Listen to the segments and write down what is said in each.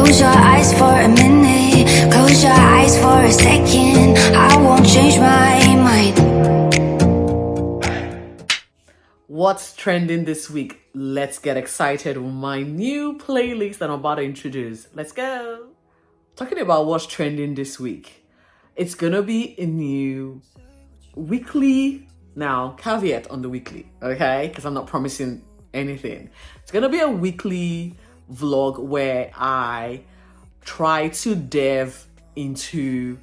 Close your eyes for a minute, close your eyes for a second. I won't change my mind. What's trending this week? Let's get excited with my new playlist that I'm about to introduce. Let's go. Talking about what's trending this week. It's gonna be a new weekly, now caveat on the weekly, okay? Because I'm not promising anything. It's gonna be a weekly vlog where I try to delve into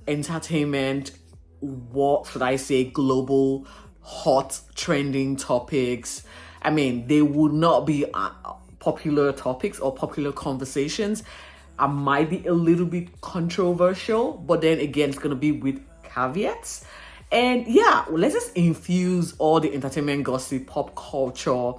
entertainment, what should I say, global hot trending topics. I mean, they would not be popular topics or popular conversations. I might be a little bit controversial, but then again, it's gonna be with caveats. And yeah, let's just infuse all the entertainment gossip, pop culture,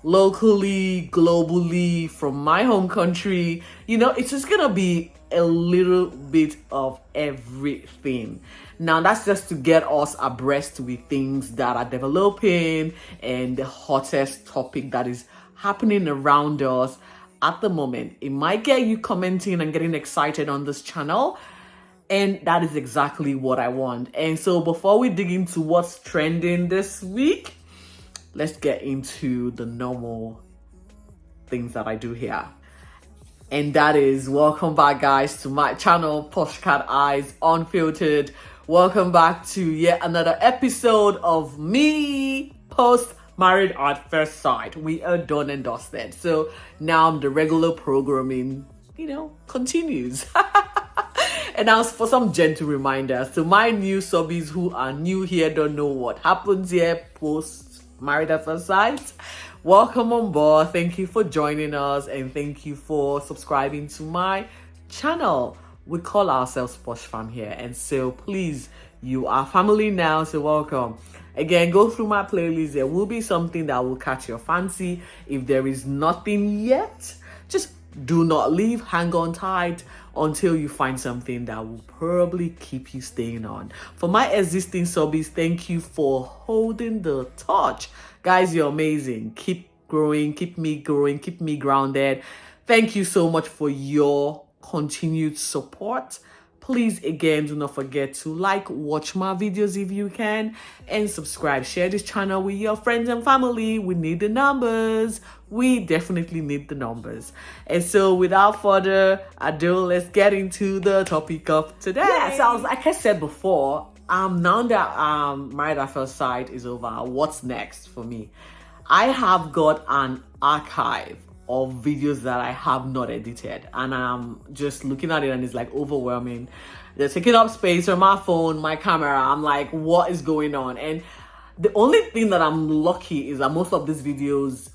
locally, globally, from my home country. You know, it's just gonna be a little bit of everything. Now, that's just to get us abreast with things that are developing and the hottest topic that is happening around us at the moment. It might get you commenting and getting excited on this channel, and that is exactly what I want. And so before we dig into what's trending this week, let's get into the normal things that I do here. And that is, welcome back guys to my channel, Poshcateyes Unfiltered. Welcome back to yet another episode of me post Married at First Sight. We are done and dusted. So now the regular programming, continues. And now for some gentle reminders to my new subbies who are new here, don't know what happens here post Married at First Sight. Welcome on board. Thank you for joining us and thank you for subscribing to my channel. We call ourselves Posh Fam here, and so please, you are family now, so welcome. Again, go through my playlist. There will be something that will catch your fancy. If there is nothing yet, just do not leave. Hang on tight until you find something that will probably keep you staying on. For my existing subbies, thank you for holding the torch. Guys, you're amazing. Keep growing, keep me grounded. Thank you so much for your continued support. Please, again, do not forget to watch my videos if you can, and subscribe. Share this channel with your friends and family. We need the numbers. We definitely need the numbers. And so without further ado, let's get into the topic of today. Yeah, so like I said before, now that Married at First Sight is over, what's next for me? I have got an archive of videos that I have not edited, and I'm just looking at it and it's overwhelming. They're taking up space on my phone, my camera. I'm like, what is going on? And the only thing that I'm lucky is that most of these videos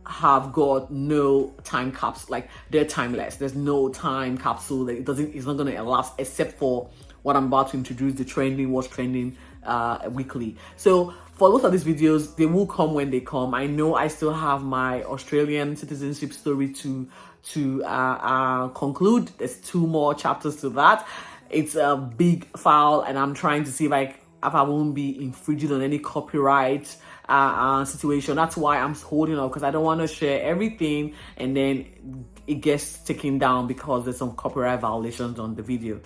have got no time capsule, they're timeless. There's no time capsule. It's not going to elapse except for what I'm about to introduce, the trending, what's trending weekly. So for most of these videos, they will come when they come. I know I still have my Australian citizenship story to conclude. There's 2 more chapters to that. It's a big file, and I'm trying to see if I won't be infringing on any copyright situation. That's why I'm holding up, because I don't want to share everything and then it gets taken down because there's some copyright violations on the video.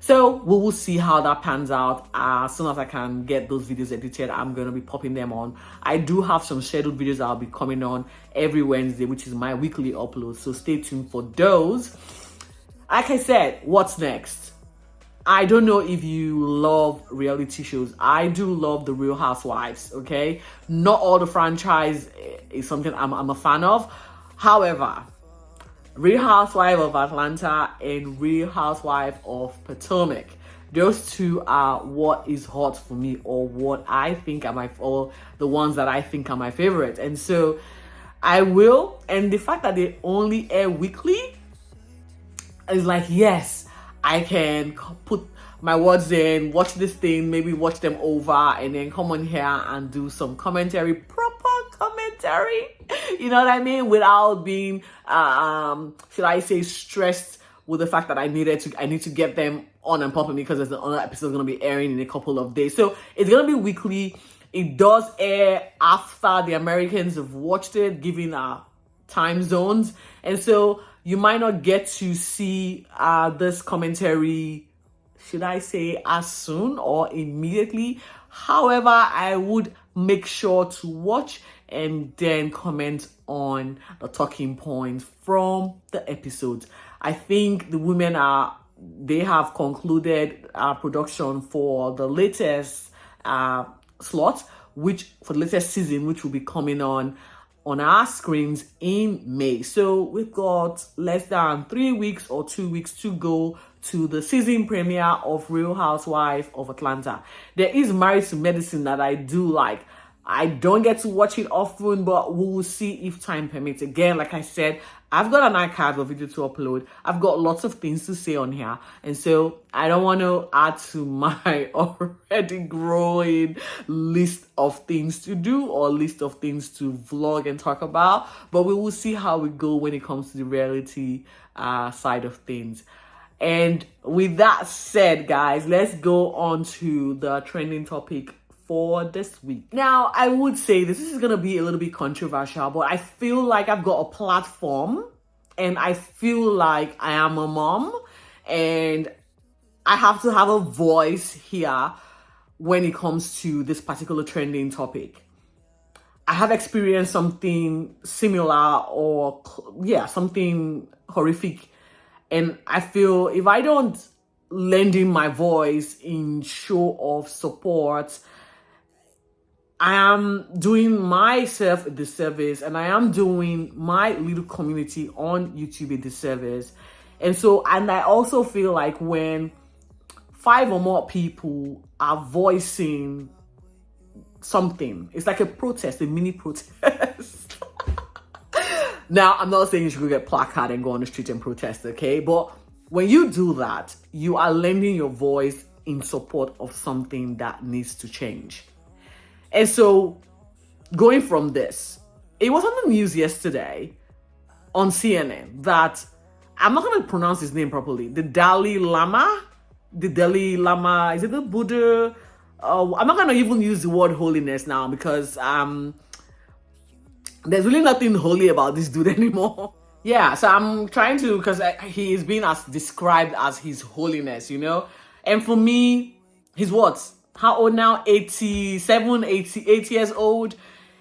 So we will see how that pans out. As soon as I can get those videos edited, I'm going to be popping them on. I do have some scheduled videos that I'll be coming on every Wednesday, which is my weekly upload. So stay tuned for those. Like I said, what's next? I don't know if you love reality shows. I do love the Real Housewives, okay? Not all the franchise is something I'm a fan of. However, Real Housewife of Atlanta and Real Housewife of Potomac, those 2 are what is hot for me, or what I think are or the ones that I think are my favorite. And so I will, and the fact that they only air weekly is yes, I can put my words in, watch this thing, maybe watch them over, and then come on here and do some commentary, proper commentary, you know what I mean, without being should I say stressed with the fact that I need to get them on and popping, because there's another episode going to be airing in a couple of days. So it's going to be weekly. It does air after the Americans have watched it, given our time zones. And so you might not get to see this commentary, should I say, as soon or immediately. However, I would make sure to watch and then comment on the talking points from the episodes. I think the women they have concluded production for the latest slot, which for the latest season, which will be coming on our screens in May. So we've got less than 3 weeks or 2 weeks to go to the season premiere of Real Housewives of Atlanta. There is Married to Medicine that I do like. I don't get to watch it often, but we will see if time permits. Again, like I said, I've got an archive of video to upload. I've got lots of things to say on here. And so I don't want to add to my already growing list of things to do or list of things to vlog and talk about. But we will see how we go when it comes to the reality side of things. And with that said, guys, let's go on to the trending topic for this week. Now, I would say this is going to be a little bit controversial, but I feel like I've got a platform and I feel like I am a mom and I have to have a voice here when it comes to this particular trending topic. I have experienced something similar or, something horrific. And I feel if I don't lend in my voice in show of support, I am doing myself a disservice and I am doing my little community on YouTube a disservice. And I also feel like when 5 or more people are voicing something, it's like a protest, a mini protest. Now, I'm not saying you should go get placard and go on the street and protest, okay? But when you do that, you are lending your voice in support of something that needs to change. And so, going from this, it was on the news yesterday on CNN that, I'm not going to pronounce his name properly, the Dalai Lama, is it the Buddha? I'm not going to even use the word holiness now because there's really nothing holy about this dude anymore. Yeah, so I'm trying to, because he is being described as his holiness, you know? And for me, he's what? How old now? 87, 88 years old.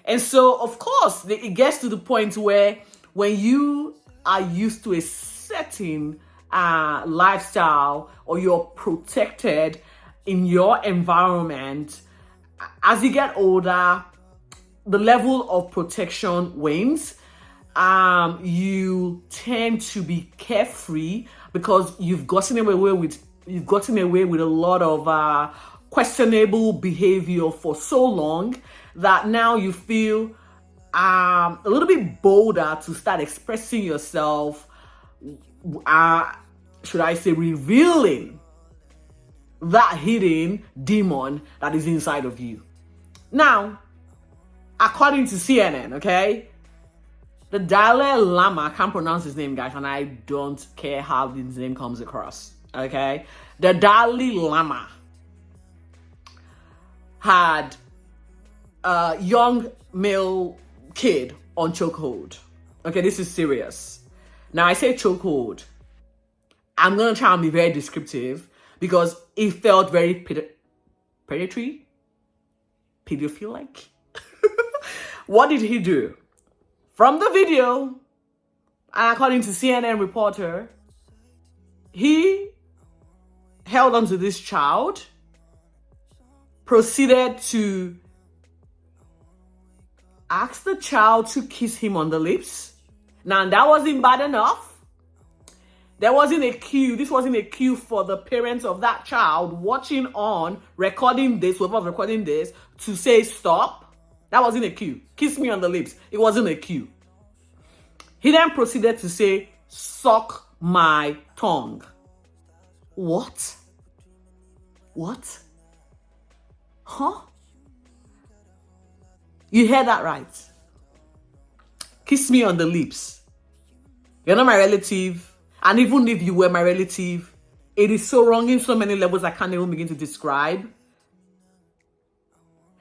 And so, of course, it gets to the point where when you are used to a certain lifestyle or you're protected in your environment, as you get older, the level of protection wanes. You tend to be carefree because you've gotten away with a lot of questionable behavior for so long that now you feel a little bit bolder to start expressing yourself, should I say revealing that hidden demon that is inside of you. Now, according to CNN, okay, the Dalai Lama, I can't pronounce his name, guys, and I don't care how his name comes across, okay? The Dalai Lama had a young male kid on chokehold. Okay, this is serious. Now, I say chokehold. I'm going to try and be very descriptive because it felt very predatory, pedophile-like. What did he do? From the video, according to CNN reporter, he held onto this child, proceeded to ask the child to kiss him on the lips. Now, that wasn't bad enough. There wasn't a cue. This wasn't a cue for the parents of that child watching on, recording this, whoever was recording this, to say stop. That wasn't a cue. Kiss me on the lips. It wasn't a cue. He then proceeded to say, suck my tongue. What? What? Huh? You heard that right. Kiss me on the lips. You're not my relative. And even if you were my relative, it is so wrong in so many levels I can't even begin to describe.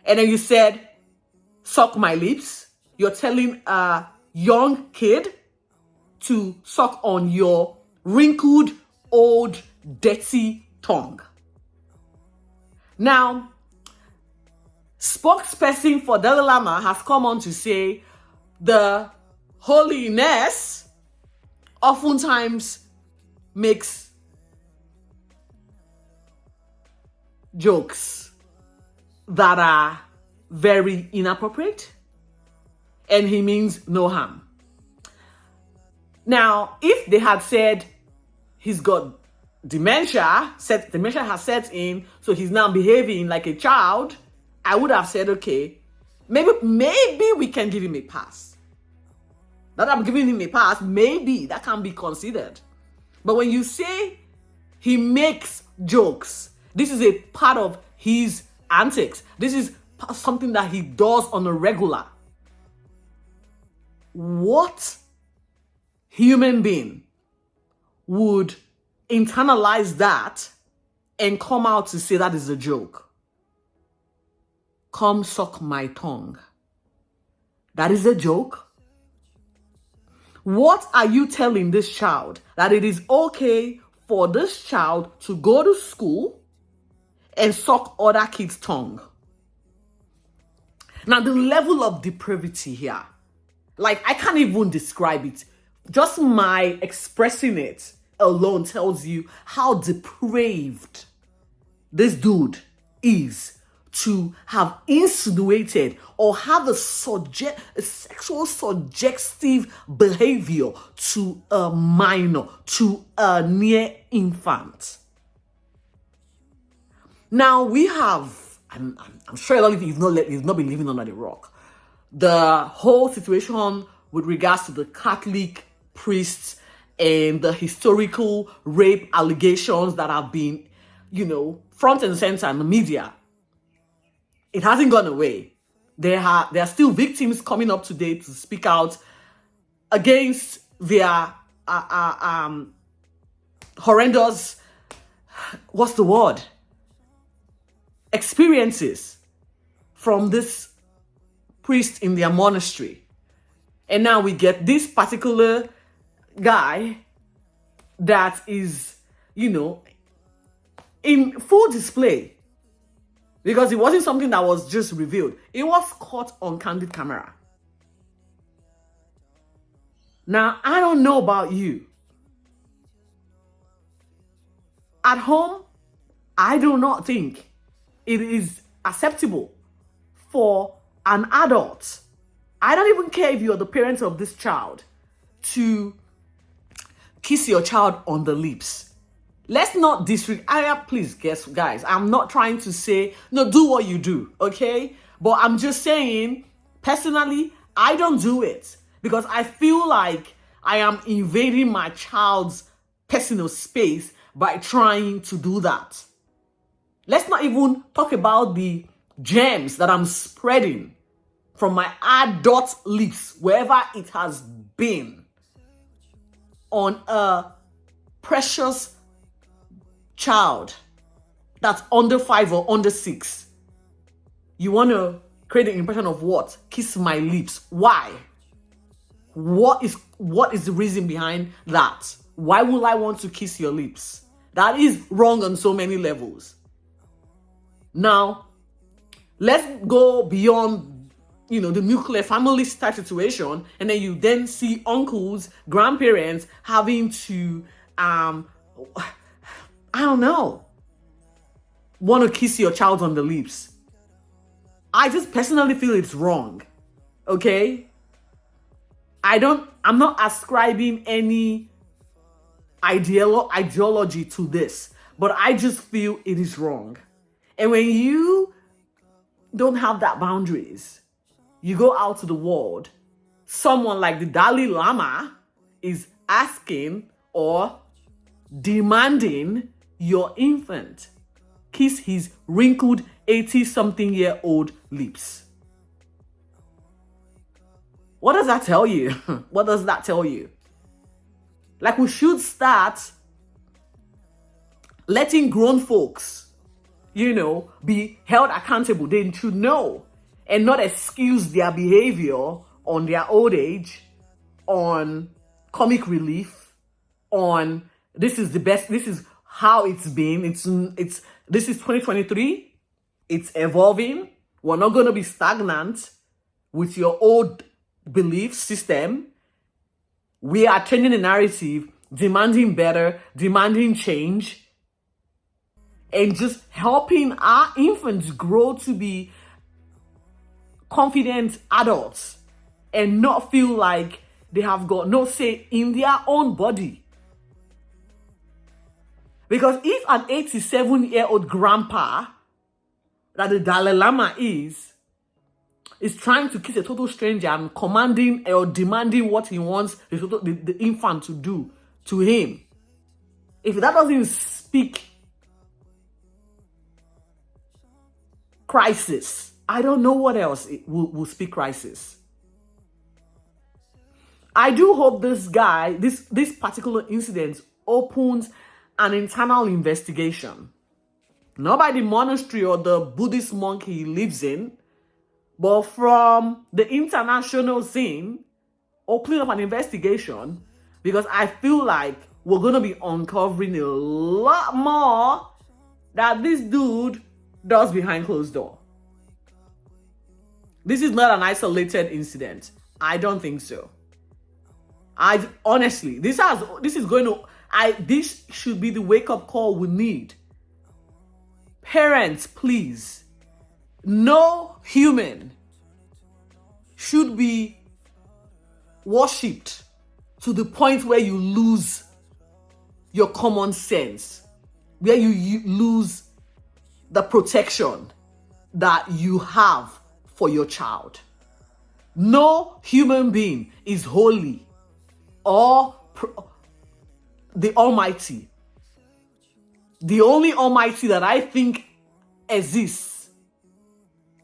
And then you said, suck my lips. You're telling a young kid to suck on your wrinkled, old, dirty tongue. Now, spokesperson for Dalai Lama has come on to say the holiness oftentimes makes jokes that are very inappropriate, and he means no harm. Now, if they had said he's got dementia has set in, so he's now behaving like a child, I would have said, okay, maybe we can give him a pass. That I'm giving him a pass, maybe that can be considered. But when you say he makes jokes, this is a part of his antics. This is something that he does on a regular. What human being would internalize that and come out to say that is a joke? Come suck my tongue. That is a joke? What are you telling this child? That it is okay for this child to go to school and suck other kids' tongue? Now, the level of depravity here, like, I can't even describe it. Just my expressing it alone tells you how depraved this dude is to have insinuated or have a sexual suggestive behavior to a minor, to a near infant. Now we have, I'm sure a lot of you you've not been living under the rock, the whole situation with regards to the Catholic priests and the historical rape allegations that have been, front and center in the media. It hasn't gone away. There are still victims coming up today to speak out against their horrendous, what's the word? Experiences from this priest in their monastery. And now we get this particular guy that is, in full display, because it wasn't something that was just revealed. It was caught on candid camera. Now, I don't know about you. At home, I do not think it is acceptable for an adult, I don't even care if you're the parent of this child, to kiss your child on the lips. Let's not disregard. Please, guys, I'm not trying to say, no, do what you do, okay? But I'm just saying, personally, I don't do it because I feel like I am invading my child's personal space by trying to do that. Let's not even talk about the germs that I'm spreading from my adult lips, wherever it has been, on a precious child that's under 5 or under 6. You want to create the impression of what? Kiss my lips. Why? What is the reason behind that? Why would I want to kiss your lips? That is wrong on so many levels. Now, let's go beyond, the nuclear family type situation, and then you then see uncles, grandparents having to, I don't know, want to kiss your child on the lips. I just personally feel it's wrong, okay? I'm not ascribing any ideology to this, but I just feel it is wrong. And when you don't have that boundaries, you go out to the world, someone like the Dalai Lama is asking or demanding your infant kiss his wrinkled 80-something-year-old lips. What does that tell you? What does that tell you? Like, we should start letting grown folks, be held accountable. They should know and not excuse their behavior on their old age, on comic relief on this is the best, this is how it's been. This is 2023. It's evolving. We're not going to be stagnant with your old belief system. We are changing the narrative, demanding better, demanding change, and just helping our infants grow to be confident adults and not feel like they have got no say in their own body. Because if an 87-year-old grandpa that the Dalai Lama is trying to kiss a total stranger and commanding or demanding what he wants the infant to do to him, if that doesn't speak crisis, I don't know what else will speak crisis. I do hope this guy, this particular incident opens an internal investigation. Not by the monastery or the Buddhist monk he lives in, but from the international scene, opening up an investigation, because I feel like we're going to be uncovering a lot more that this dude does behind closed door. This is not an isolated incident. I don't think so. Honestly, this should be the wake-up call we need. Parents, please. No human should be worshipped to the point where you lose your common sense, where you lose the protection that you have for your child. No human being is holy or the Almighty. The only Almighty that I think exists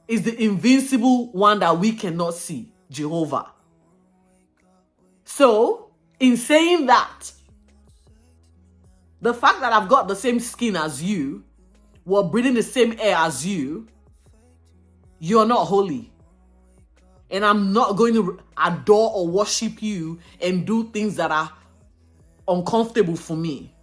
is the invincible one that we cannot see, Jehovah. So, in saying that, the fact that I've got the same skin as you, we're breathing the same air as you, you're not holy. And I'm not going to adore or worship you and do things that are uncomfortable for me.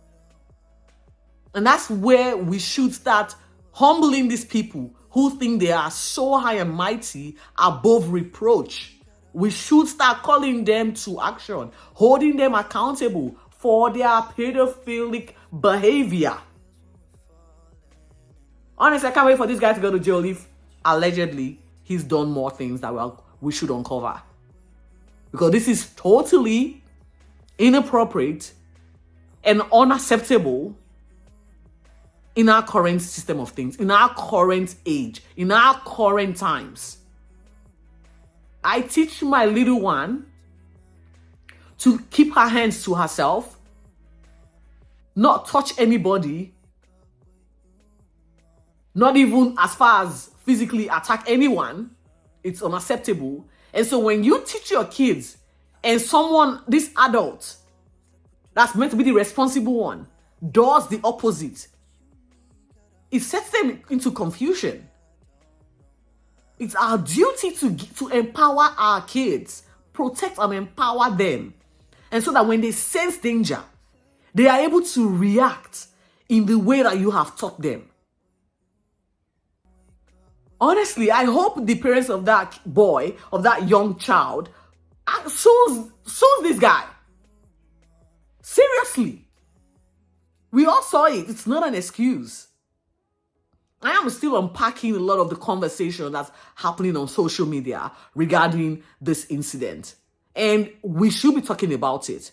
And that's where we should start humbling these people who think they are so high and mighty above reproach. We should start calling them to action, holding them accountable for their pedophilic behavior. Honestly, I can't wait for this guy to go to jail if allegedly he's done more things that we should uncover. Because this is totally inappropriate and unacceptable in our current system of things, in our current age, in our current times. I teach my little one to keep her hands to herself, not touch anybody, not even as far as physically attack anyone. It's unacceptable. And so when you teach your kids and someone, this adult, that's meant to be the responsible one, does the opposite, it sets them into confusion. It's our duty to empower our kids, protect and empower them. And so that when they sense danger, they are able to react in the way that you have taught them. Honestly, I hope the parents of that boy, of that young child, sues this guy. Seriously. We all saw it. It's not an excuse. I am still unpacking a lot of the conversation that's happening on social media regarding this incident. And we should be talking about it.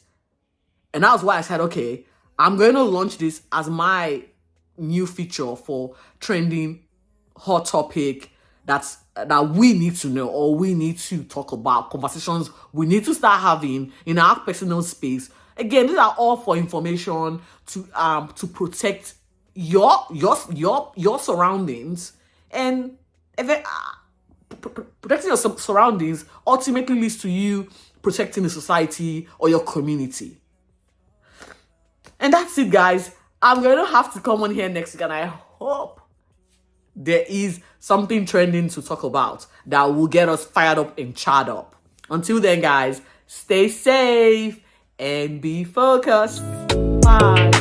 And that's why I said, okay, I'm going to launch this as my new feature for trending hot topic that we need to know, or we need to talk about, conversations we need to start having in our personal space. Again, these are all for information to protect your surroundings, and protecting your surroundings ultimately leads to you protecting the society or your community. And that's it, guys. I'm going to have to come on here next week, and I hope there is something trending to talk about that will get us fired up and charred up. Until then, guys, stay safe and be focused. Bye.